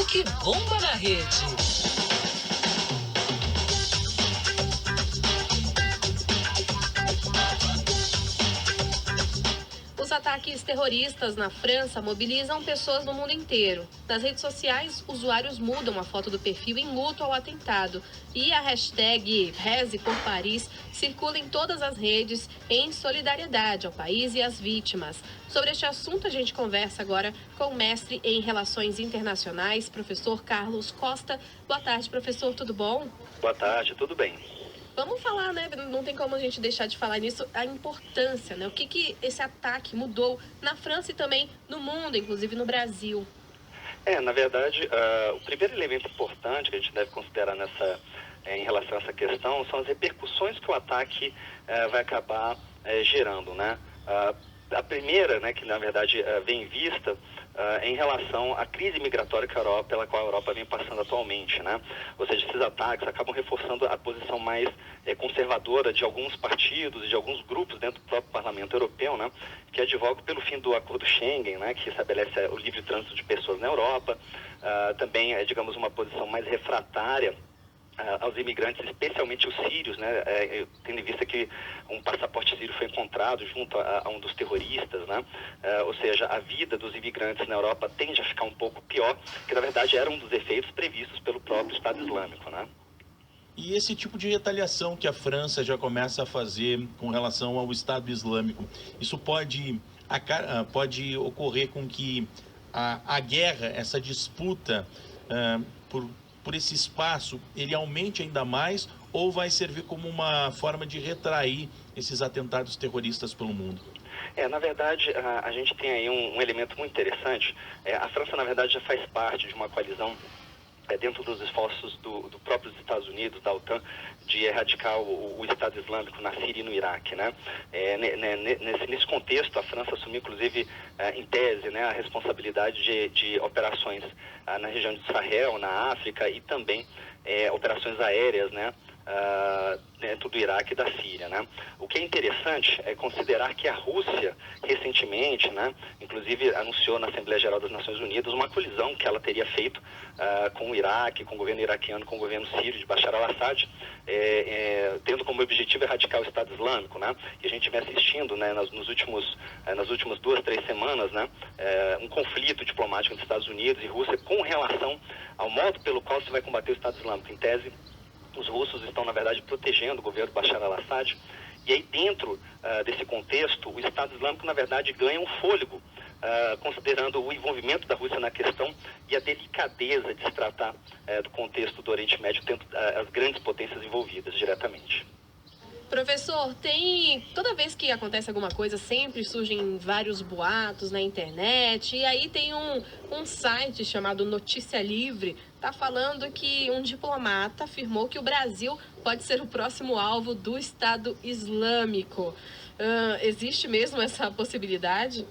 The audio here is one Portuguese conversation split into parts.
que bomba na rede. Os ataques terroristas na França mobilizam pessoas no mundo inteiro. Nas redes sociais, usuários mudam a foto do perfil em luto ao atentado. E a hashtag Reze por Paris circula em todas as redes em solidariedade ao país e às vítimas. Sobre este assunto, a gente conversa agora com o mestre em Relações Internacionais, professor Carlos Costa. Boa tarde, professor, tudo bom? Boa tarde, tudo bem. Vamos falar, né? Não tem como a gente deixar de falar nisso, a importância, né? O que esse ataque mudou na França e também no mundo, inclusive no Brasil. Na verdade, o primeiro elemento importante que a gente deve considerar em relação a essa questão são as repercussões que o ataque vai acabar gerando, né? A primeira, né, que na verdade vem em vista em relação à crise migratória pela qual a Europa vem passando atualmente, né? Ou seja, esses ataques acabam reforçando a posição mais conservadora de alguns partidos e de alguns grupos dentro do próprio Parlamento Europeu, né? Que advogam pelo fim do Acordo Schengen, né? Que estabelece o livre trânsito de pessoas na Europa. Também é, digamos, uma posição mais refratária aos imigrantes, especialmente os sírios, né? Tendo em vista que um passaporte sírio foi encontrado junto a um dos terroristas, né? Ou seja, a vida dos imigrantes na Europa tende a ficar um pouco pior, que na verdade era um dos efeitos previstos pelo próprio Estado Islâmico, né? E esse tipo de retaliação que a França já começa a fazer com relação ao Estado Islâmico, isso pode ocorrer com que a guerra, essa disputa por esse espaço, ele aumente ainda mais, ou vai servir como uma forma de retrair esses atentados terroristas pelo mundo? Na verdade, a gente tem aí um elemento muito interessante. A França, na verdade, já faz parte de uma coalizão dentro dos esforços do próprios Estados Unidos, da OTAN, de erradicar o Estado Islâmico na Síria e no Iraque, né? Nesse contexto, a França assumiu, inclusive, em tese, né, a responsabilidade de operações na região de Sahel, na África, e também operações aéreas, né, dentro do Iraque e da Síria, né? O que é interessante é considerar que a Rússia, recentemente, né, inclusive anunciou na Assembleia Geral das Nações Unidas uma colisão que ela teria feito com o Iraque, com o governo iraquiano, com o governo sírio de Bashar al-Assad, tendo como objetivo erradicar o Estado Islâmico, né? E a gente vem assistindo, né, nas últimas 2-3 semanas, né, um conflito diplomático entre Estados Unidos e Rússia com relação ao modo pelo qual se vai combater o Estado Islâmico. Em tese, os russos estão, na verdade, protegendo o governo Bashar al-Assad. E aí, dentro desse contexto, o Estado Islâmico, na verdade, ganha um fôlego, considerando o envolvimento da Rússia na questão e a delicadeza de se tratar do contexto do Oriente Médio, tendo as grandes potências envolvidas diretamente. Professor, toda vez que acontece alguma coisa, sempre surgem vários boatos na internet, e aí tem um site chamado Notícia Livre, tá falando que um diplomata afirmou que o Brasil pode ser o próximo alvo do Estado Islâmico. Existe mesmo essa possibilidade?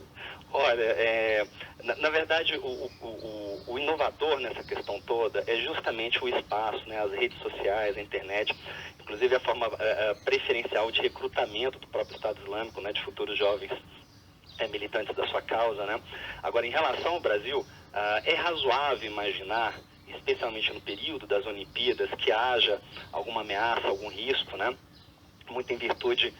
Olha, na verdade, o inovador nessa questão toda é justamente o espaço, né, as redes sociais, a internet, inclusive a forma preferencial de recrutamento do próprio Estado Islâmico, né, de futuros jovens militantes da sua causa, né? Agora, em relação ao Brasil, é razoável imaginar, especialmente no período das Olimpíadas, que haja alguma ameaça, algum risco, né? Muito em virtude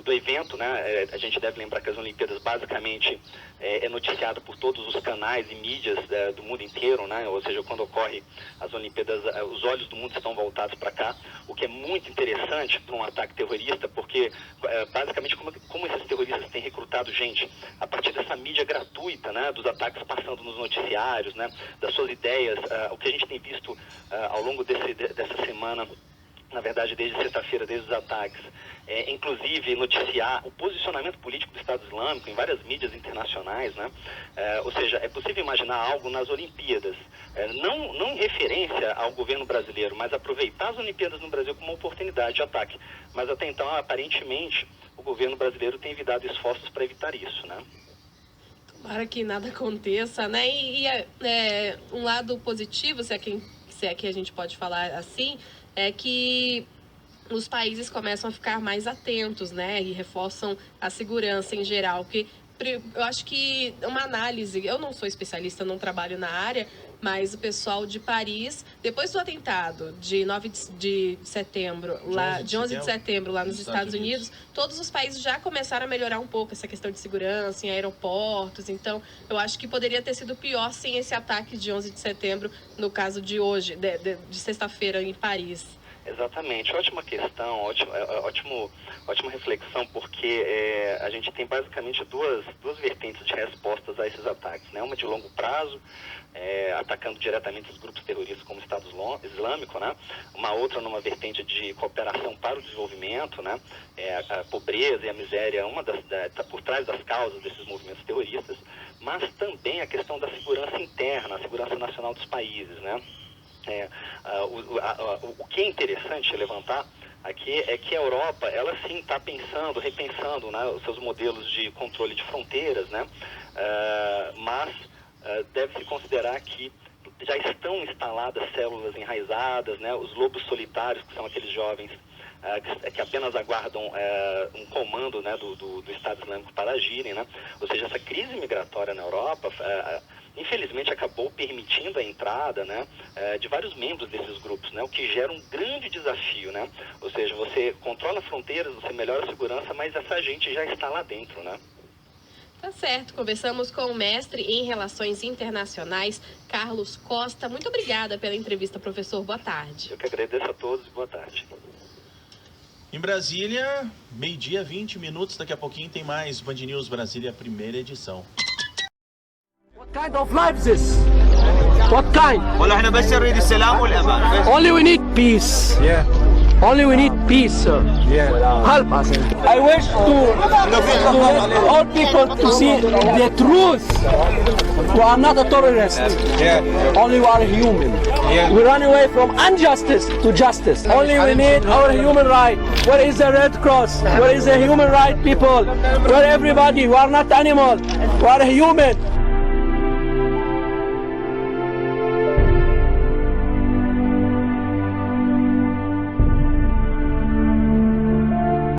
do evento, né? A gente deve lembrar que as Olimpíadas basicamente é noticiado por todos os canais e mídias do mundo inteiro, né? Ou seja, quando ocorre as Olimpíadas, os olhos do mundo estão voltados para cá, o que é muito interessante para um ataque terrorista, porque basicamente como esses terroristas têm recrutado gente a partir dessa mídia gratuita, né? Dos ataques passando nos noticiários, né? Das suas ideias, o que a gente tem visto ao longo dessa semana, na verdade, desde sexta-feira, desde os ataques, inclusive noticiar o posicionamento político do Estado Islâmico em várias mídias internacionais, né? Ou seja, é possível imaginar algo nas Olimpíadas, não em referência ao governo brasileiro, mas aproveitar as Olimpíadas no Brasil como uma oportunidade de ataque. Mas até então, aparentemente, o governo brasileiro tem evitado esforços para evitar isso, né? Tomara que nada aconteça, né? Um lado positivo, se é que a gente pode falar assim, é que os países começam a ficar mais atentos, né? E reforçam a segurança em geral, que eu acho que uma análise, eu não sou especialista, não trabalho na área, mas o pessoal de Paris, depois do atentado de 9 de setembro, de 11 de setembro lá nos Estados Unidos, todos os países já começaram a melhorar um pouco essa questão de segurança em aeroportos. Então, eu acho que poderia ter sido pior sem esse ataque de 11 de setembro, no caso de hoje, de sexta-feira em Paris. Exatamente, ótima questão, ótima reflexão, porque a gente tem basicamente duas vertentes de respostas a esses ataques, né? Uma de longo prazo, atacando diretamente os grupos terroristas como o Estado Islâmico, né? Uma outra numa vertente de cooperação para o desenvolvimento, né? A pobreza e a miséria, está por trás das causas desses movimentos terroristas, mas também a questão da segurança interna, a segurança nacional dos países, né? O que é interessante levantar aqui é que a Europa, ela sim está repensando, né, os seus modelos de controle de fronteiras, né, mas deve-se considerar que já estão instaladas células enraizadas, né, os lobos solitários, que são aqueles jovens que apenas aguardam um comando, né, do Estado Islâmico para agirem, né? Ou seja, essa crise migratória na Europa, infelizmente, acabou permitindo a entrada, né, de vários membros desses grupos, né, o que gera um grande desafio, né? Ou seja, você controla fronteiras, você melhora a segurança, mas essa gente já está lá dentro, né? Tá certo, conversamos com o mestre em Relações Internacionais, Carlos Costa. Muito obrigada pela entrevista, professor. Boa tarde. Eu que agradeço a todos e boa tarde. Em Brasília, 12h, 20 minutos. Daqui a pouquinho tem mais Band News Brasília, primeira edição. What kind of life is this? What kind? والله احنا بس نريد السلام والامان. Only we need peace. Yeah. Only we need peace, sir. Yeah. Help us. I wish to let all people to see the truth. We are not a terrorist. Yeah. Only we are human. Yeah. We run away from injustice to justice. Only we need our human right. Where is the Red Cross? Where is the human right people? Where everybody? We are not animals. We are human.